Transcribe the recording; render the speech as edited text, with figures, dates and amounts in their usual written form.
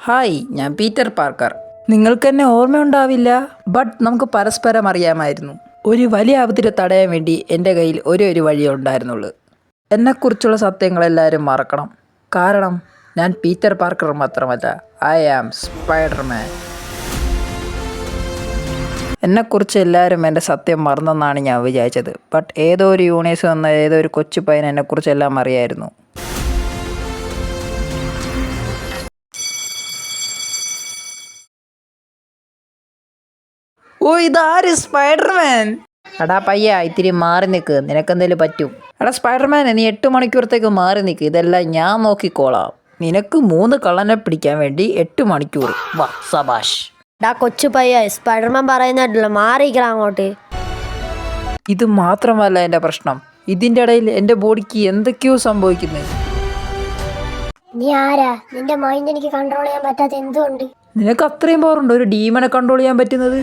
Hi, ഞാൻ Peter Parker. നിങ്ങൾക്കെന്നെ ഓർമ്മയുണ്ടാവില്ല, but നമുക്ക് പരസ്പരം അറിയാമായിരുന്നു. ഒരു വലിയ ആപത്തിനെ തടയാൻ വേണ്ടി എൻ്റെ കയ്യിൽ ഒരു വഴിയേ ഉണ്ടായിരുന്നുള്ളൂ. എന്നെക്കുറിച്ചുള്ള സത്യങ്ങളെല്ലാവരും മറക്കണം. കാരണം ഞാൻ പീറ്റർ പാർക്കർ മാത്രമല്ല, ഐ ആം സ്പൈഡർമാൻ. എന്നെക്കുറിച്ച് എല്ലാവരും എൻ്റെ സത്യം മറന്നെന്നാണ് ഞാൻ വിചാരിച്ചത്. ബട്ട് ഏതോ ഒരു യൂണിവേഴ്സ് വന്ന ഏതോ ഒരു കൊച്ചു പയ്യൻ എന്നെക്കുറിച്ചെല്ലാം അറിയായിരുന്നു. ഓ, ഇതാര്? സ്പൈഡർമാൻ? എടാ പയ്യ, ഇത്തിരി മാറി നിൽക്ക്, നിനക്കെന്തേലും പറ്റും. എടാ സ്പൈഡർമാൻ, നീ 8 മണിക്കൂറത്തേക്ക് മാറി നിൽക്ക്, ഇതെല്ലാം ഞാൻ നോക്കിക്കോളാം. നിനക്ക് 3 കള്ളനെ പിടിക്കാൻ വേണ്ടി 8 മണിക്കൂർ. വാ സബാഷ്. ഡാ കൊച്ചു പയ്യ, സ്പൈഡർമാൻ പറയുന്നതായിട്ടല്ലോ, മാറിയിരിക്കണം അങ്ങോട്ട്. ഇത് മാത്രമല്ല എൻ്റെ പ്രശ്നം, ഇതിൻ്റെ ഇടയിൽ എൻ്റെ ബോഡിക്ക് എന്തൊക്കെയോ സംഭവിക്കുന്നു. നീ ആരാ? നിന്റെ മൈൻഡ് എനിക്ക് കൺട്രോൾ ചെയ്യാൻ പറ്റാത്ത എന്തുകൊണ്ട്? നിനക്ക് അത്രയും പവറുണ്ടോ ഒരു ഡീമനെ കൺട്രോൾ ചെയ്യാൻ പറ്റുന്നത്?